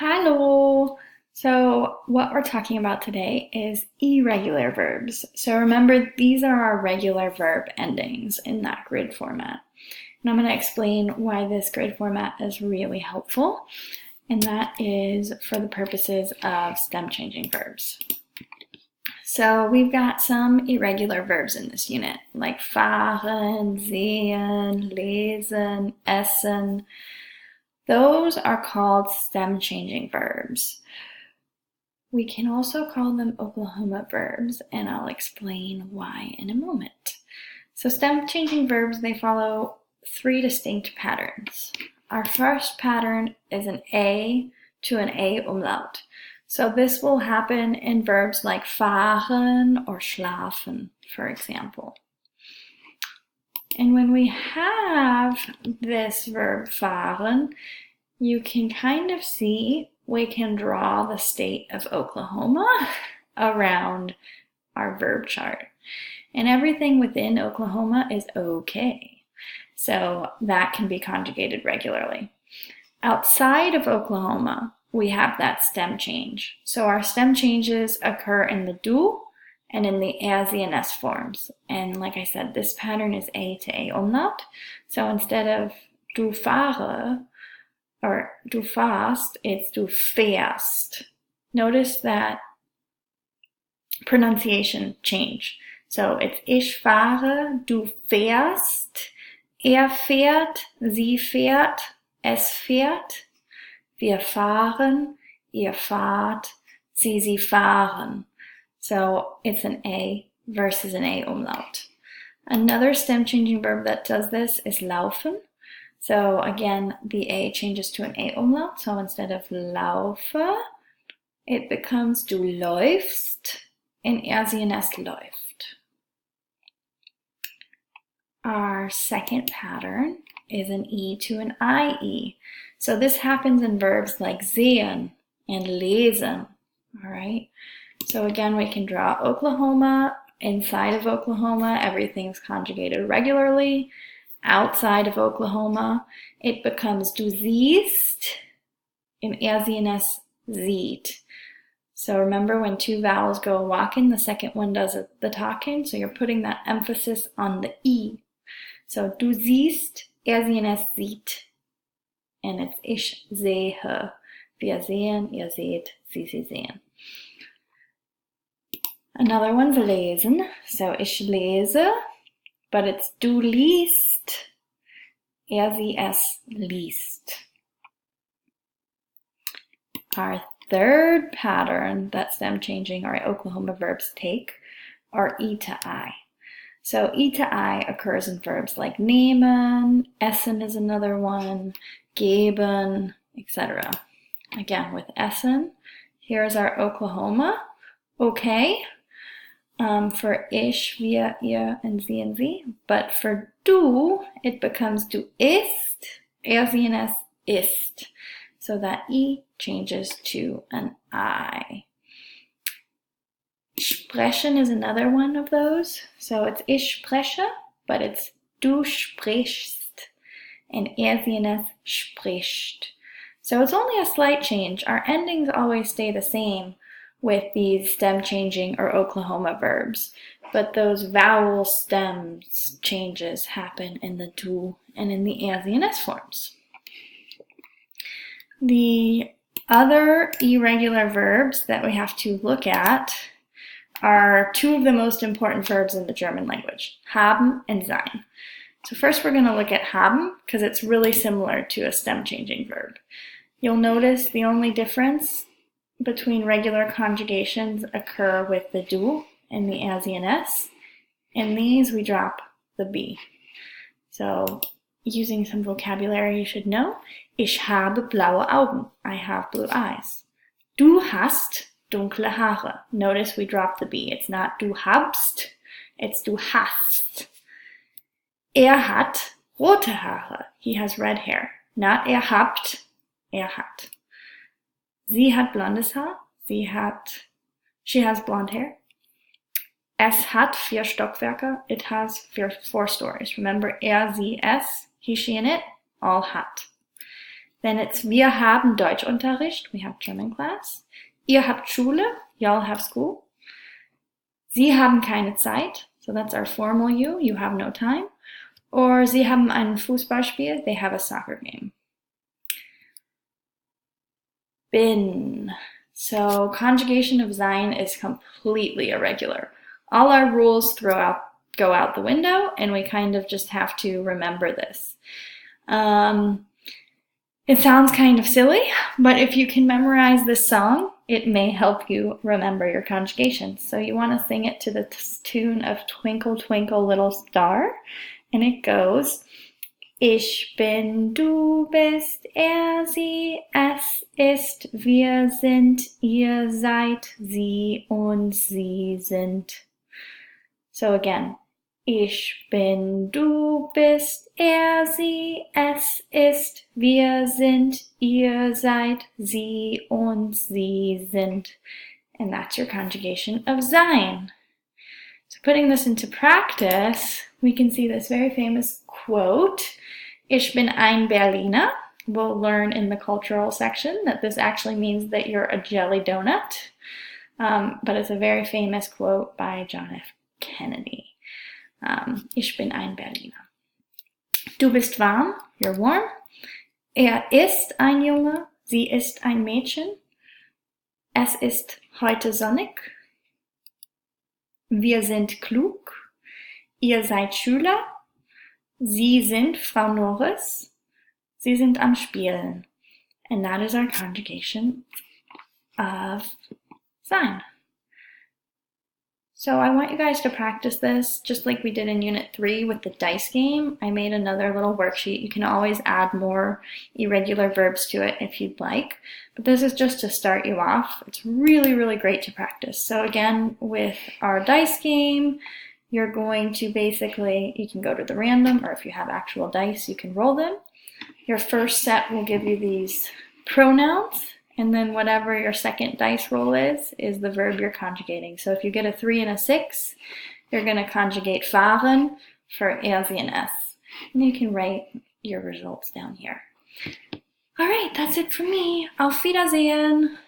Hallo! So what we're talking about today is irregular verbs. So remember, these are our regular verb endings in that grid format. And I'm going to explain why this grid format is really helpful, and that is for the purposes of stem changing verbs. So we've got some irregular verbs in this unit, like fahren, sehen, lesen, essen. Those are called stem-changing verbs. We can also call them Oklahoma verbs, and I'll explain why in a moment. So stem-changing verbs, they follow three distinct patterns. Our first pattern is an A to an A umlaut. So this will happen in verbs like fahren or schlafen, for example. And when we have this verb fahren, you can kind of see we can draw the state of Oklahoma around our verb chart. And everything within Oklahoma is okay. So that can be conjugated regularly. Outside of Oklahoma, we have that stem change. So our stem changes occur in the du and in the as and s forms. And like I said, this pattern is A to A umlaut. So instead of du fahre or du fährst, it's du fährst. Notice that pronunciation change. So it's ich fahre, du fährst, er fährt, sie fährt, es fährt, wir fahren, ihr fahrt, sie fahren. So it's an A versus an A umlaut. Another stem changing verb that does this is laufen. So again, the A changes to an A umlaut. So instead of laufe, it becomes du läufst and er sie und es läuft. Our second pattern is an E to an IE. So this happens in verbs like sehen and lesen, all right? So again, we can draw Oklahoma. Inside of Oklahoma, everything's conjugated regularly. Outside of Oklahoma, it becomes du siehst and er sie und es sieht. So remember, when two vowels go walking, the second one does the talking. So you're putting that emphasis on the E. So du siehst, er sie und es sieht. And it's ich sehe. Wir sehen, ihr seht, sie sehen. Another one's lesen. So ich lese, but it's du liest, er sie es liest. Our third pattern that stem changing or Oklahoma verbs take are E to I. So E to I occurs in verbs like nehmen, essen is another one, geben, etc. Again, with essen, here's our Oklahoma. Okay. For ich, wir, ihr, and sie. But for du, it becomes du isst, er, sie, und es isst. So that E changes to an I. Sprechen is another one of those. So it's ich spreche, but it's du sprichst, and er, sie, und es spricht. So it's only a slight change. Our endings always stay the same with these stem changing or Oklahoma verbs, but those vowel stems changes happen in the du and in the as and s forms. The other irregular verbs that we have to look at are two of the most important verbs in the German language, haben and sein. So first we're going to look at haben because it's really similar to a stem changing verb. You'll notice the only difference between regular conjugations occur with the du and the as and s. In these, we drop the B. So using some vocabulary you should know, ich habe blaue Augen. I have blue eyes. Du hast dunkle Haare. Notice we drop the B. It's not du habst, it's du hast. Er hat rote Haare. He has red hair. Not er habt, er hat. Sie hat blondes Haar. She has blonde hair. Es hat 4 Stockwerke. It has 4 stories. Remember, er, sie, es, he, she, and it, all hat. Then it's wir haben Deutschunterricht, we have German class. Ihr habt Schule, y'all have school. Sie haben keine Zeit, so that's our formal you have no time. Or sie haben ein Fußballspiel, they have a soccer game. Bin. So conjugation of sein is completely irregular. All our rules go out the window, and we kind of just have to remember this. It sounds kind of silly, but if you can memorize this song, it may help you remember your conjugations. So you want to sing it to the tune of Twinkle, Twinkle, Little Star, and it goes, Ich bin, du bist, sie, es ist, wir sind, ihr seid, sie und sie sind. So again, ich bin, du bist, sie, es ist, wir sind, ihr seid, sie und sie sind. And that's your conjugation of sein. So putting this into practice, we can see this very famous quote, Ich bin ein Berliner. We'll learn in the cultural section that this actually means that you're a jelly donut, but it's a very famous quote by John F. Kennedy. Ich bin ein Berliner. Du bist warm, you're warm. Ist ein Junge, sie ist ein Mädchen. Es ist heute sonnig. Wir sind klug. Ihr seid Schüler. Sie sind Frau Norris. Sie sind am Spielen. And that is our conjugation of sein. So I want you guys to practice this just like we did in Unit 3 with the dice game. I made another little worksheet. You can always add more irregular verbs to it if you'd like. But this is just to start you off. It's really, really great to practice. So again, with our dice game, you're going to basically, you can go to the random, or if you have actual dice, you can roll them. Your first set will give you these pronouns. And then whatever your second dice roll is the verb you're conjugating. So if you get a 3 and a 6, you're going to conjugate fahren for sie and es. And you can write your results down here. All right, that's it for me. Auf Wiedersehen.